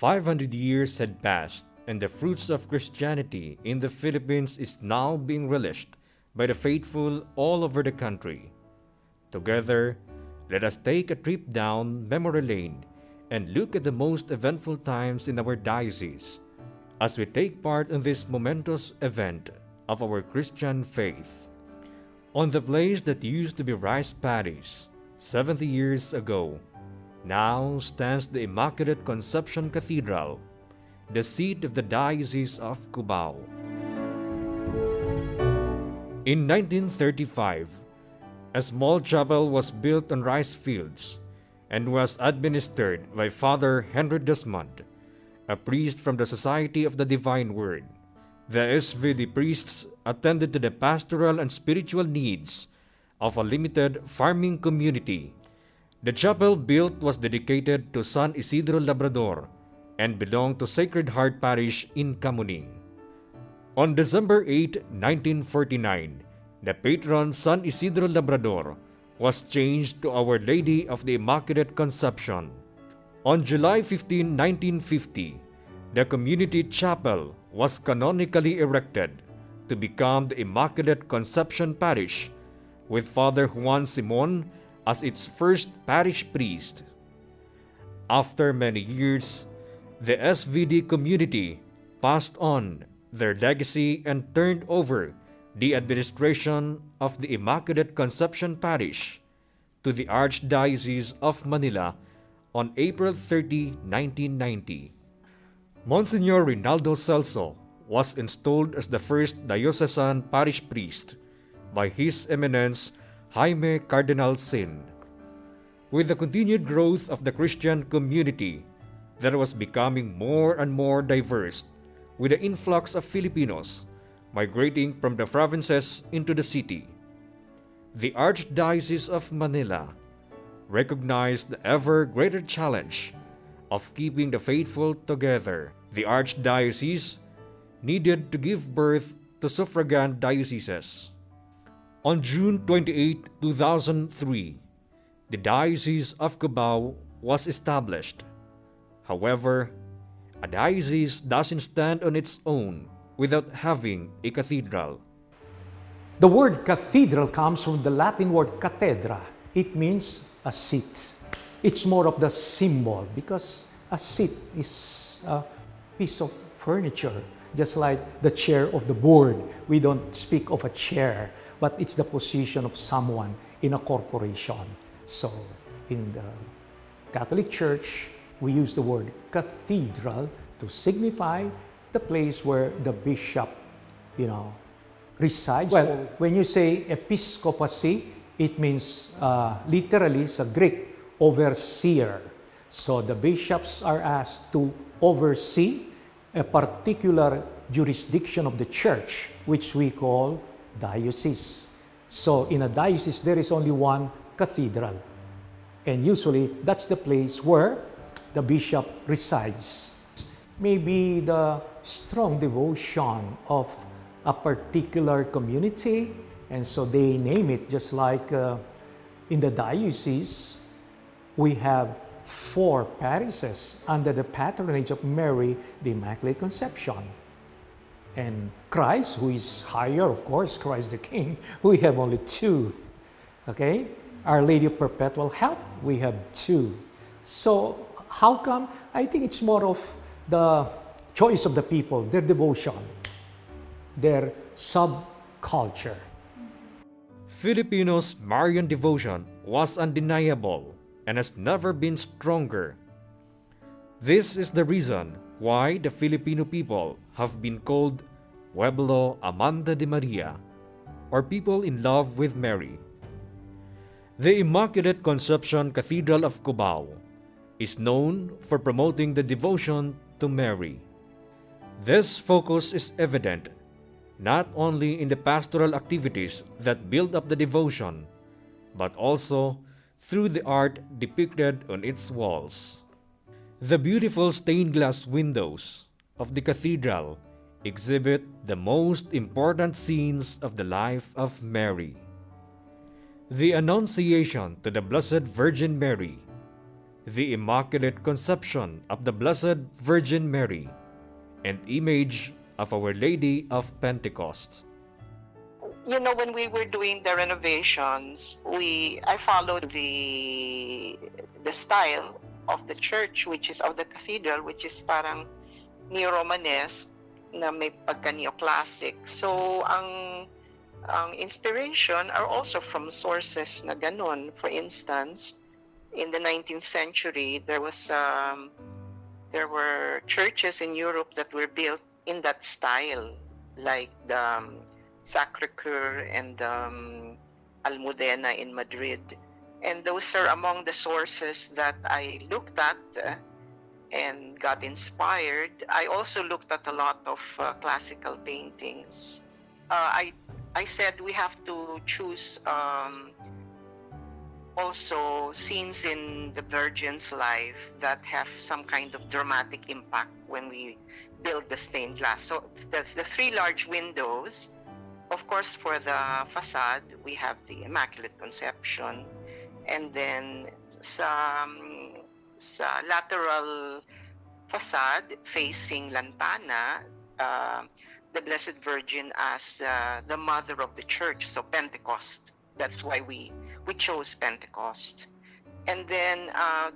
500 years had passed, and the fruits of Christianity in the Philippines is now being relished by the faithful all over the country. Together, let us take a trip down memory lane and look at the most eventful times in our diocese as we take part in this momentous event of our Christian faith. On the place that used to be Rice Parish 70 years ago, now stands the Immaculate Conception Cathedral, the seat of the Diocese of Cubao. In 1935, a small chapel was built on rice fields and was administered by Father Henry Desmond, a priest from the Society of the Divine Word. The SVD priests attended to the pastoral and spiritual needs of a limited farming community. The chapel built was dedicated to San Isidro Labrador and belonged to Sacred Heart Parish in Camuning. On December 8, 1949, the patron San Isidro Labrador was changed to Our Lady of the Immaculate Conception. On July 15, 1950, the community chapel was canonically erected to become the Immaculate Conception Parish, with Father Juan Simon as its first parish priest. After many years, the SVD community passed on their legacy and turned over the administration of the Immaculate Conception Parish to the Archdiocese of Manila on April 30, 1990. Monsignor Rinaldo Celso was installed as the first diocesan parish priest by His Eminence Jaime Cardinal Sin. With the continued growth of the Christian community that was becoming more and more diverse, with the influx of Filipinos migrating from the provinces into the city, the Archdiocese of Manila recognized the ever greater challenge of keeping the faithful together. The Archdiocese needed to give birth to suffragan dioceses. On June 28, 2003, the Diocese of Cubao was established. However, a diocese doesn't stand on its own without having a cathedral. The word cathedral comes from the Latin word cathedra. It means a seat. It's more of the symbol because a seat is a piece of furniture, just like the chair of the board. We don't speak of a chair, but it's the position of someone in a corporation. So in the Catholic Church, we use the word cathedral to signify the place where the bishop, resides. Well, when you say episcopacy, it means literally, it's a Greek, overseer. So the bishops are asked to oversee a particular jurisdiction of the church, which we call diocese. So in a diocese, there is only one cathedral. And usually, that's the place where the bishop resides. Maybe the strong devotion of a particular community, and so they name it, just like in the diocese, we have 4 parishes under the patronage of Mary, the Immaculate Conception. And Christ, who is higher, of course, Christ the King, we have only 2. Okay? Our Lady of Perpetual Help, we have 2. So, how come? I think it's more of the choice of the people, their devotion, their subculture. Filipinos' Marian devotion was undeniable and has never been stronger. This is the reason why the Filipino people have been called Pueblo Amante de Maria, or people in love with Mary. The Immaculate Conception Cathedral of Cubao is known for promoting the devotion to Mary. This focus is evident not only in the pastoral activities that build up the devotion, but also through the art depicted on its walls. The beautiful stained glass windows of the cathedral exhibit the most important scenes of the life of Mary. The Annunciation to the Blessed Virgin Mary, the Immaculate Conception of the Blessed Virgin Mary, and image of Our Lady of Pentecost. You know, when we were doing the renovations, I followed the style of the church, which is of the cathedral, which is parang neo-Romanesque na may pagka neoclassic. So ang inspiration are also from sources na ganun. For instance, in the 19th century, there were churches in Europe that were built in that style, like the Sacré-Cœur and Almudena in Madrid. And those are among the sources that I looked at and got inspired. I also looked at a lot of classical paintings. I said we have to choose also scenes in the Virgin's life that have some kind of dramatic impact when we build the stained glass. So the three large windows, of course, for the facade, we have the Immaculate Conception. And then sa lateral facade facing Lantana, the Blessed Virgin as the mother of the church, so Pentecost. That's why we chose Pentecost. And then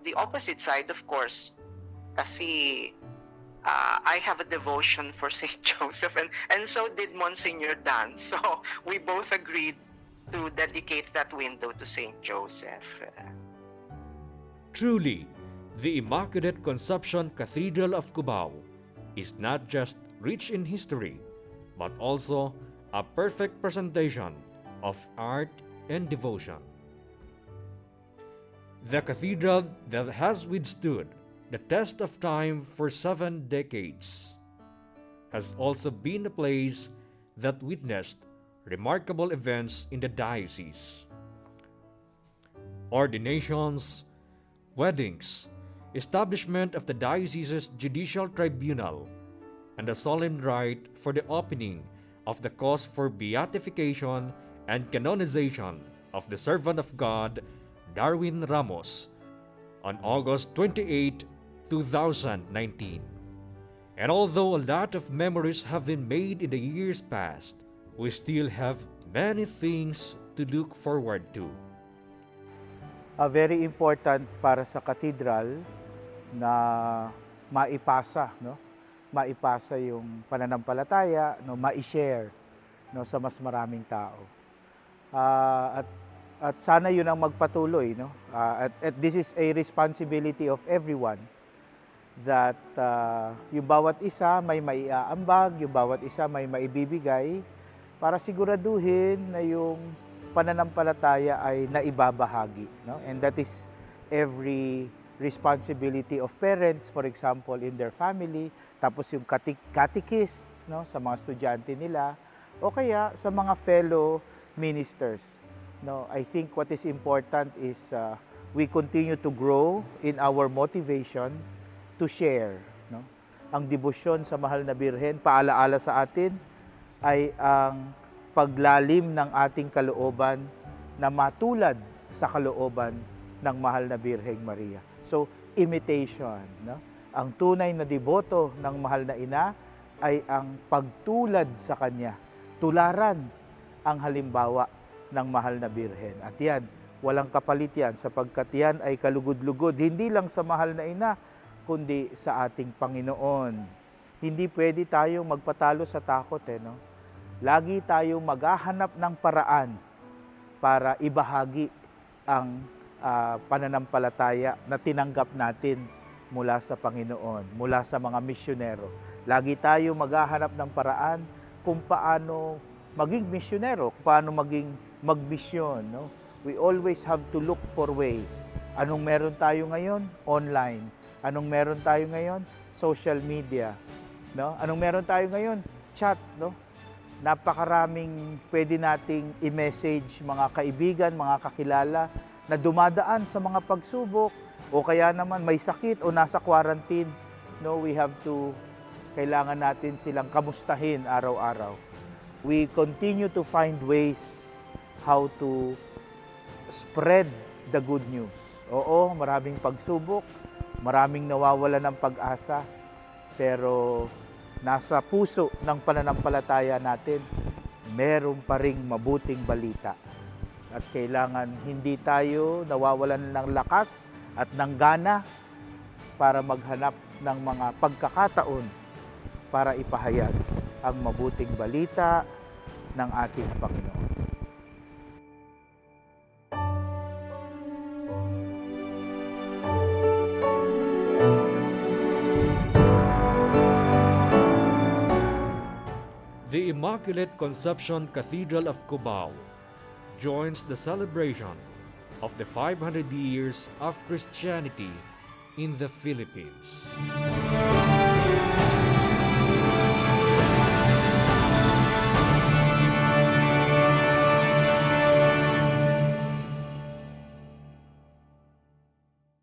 the opposite side, of course, kasi I have a devotion for St. Joseph, and so did Monsignor Dan. So we both agreed to dedicate that window to St. Joseph. Truly, the Immaculate Conception Cathedral of Cubao is not just rich in history, but also a perfect presentation of art and devotion. The cathedral that has withstood the test of time for 7 decades has also been a place that witnessed remarkable events in the diocese. Ordinations, weddings, establishment of the diocese's judicial tribunal, and the solemn rite for the opening of the cause for beatification and canonization of the servant of God, Darwin Ramos, on August 28, 2019. And although a lot of memories have been made in the years past, we still have many things to look forward to. Very important para sa cathedral na maipasa, no? Maipasa yung pananampalataya, no? Ma-share, no? Sa mas maraming tao. At sana yun ang magpatuloy, no? At this is a responsibility of everyone that yung bawat isa may maiaambag, yung bawat isa may maibibigay para siguraduhin na yung pananampalataya ay naibabahagi, no? And that is every responsibility of parents, for example, in their family, tapos yung catechists, no, sa mga estudyante nila, o kaya sa mga fellow ministers. No, I think what is important is we continue to grow in our motivation to share, no? Ang debosyon sa Mahal na Birhen, paalaala sa atin, ay ang paglalim ng ating kalooban na matulad sa kalooban ng Mahal na Birheng Maria. So, imitation, no? Ang tunay na deboto ng Mahal na Ina ay ang pagtulad sa Kanya. Tularan ang halimbawa ng Mahal na Birhen. At yan, walang kapalit yan sapagkat yan ay kalugod-lugod, hindi lang sa Mahal na Ina, kundi sa ating Panginoon. Hindi pwede tayong magpatalo sa takot, no? Lagi tayong maghahanap ng paraan para ibahagi ang pananampalataya na tinanggap natin mula sa Panginoon, mula sa mga misyonero. Lagi tayong maghahanap ng paraan kung paano maging misyonero, kung paano maging magmisyon, no? We always have to look for ways. Anong meron tayo ngayon? Online. Anong meron tayo ngayon? Social media, no? Anong meron tayo ngayon? Chat, no? Napakaraming pwede nating i-message mga kaibigan, mga kakilala na dumadaan sa mga pagsubok o kaya naman may sakit o nasa quarantine. No, we have to, kailangan natin silang kamustahin araw-araw. We continue to find ways how to spread the good news. Oo, maraming pagsubok, maraming nawawalan ng pag-asa, pero nasa puso ng pananampalataya natin, meron pa ring mabuting balita. At kailangan hindi tayo nawawalan ng lakas at ng gana para maghanap ng mga pagkakataon para ipahayag ang mabuting balita ng ating Panginoon. The Immaculate Conception Cathedral of Cubao joins the celebration of the 500 years of Christianity in the Philippines.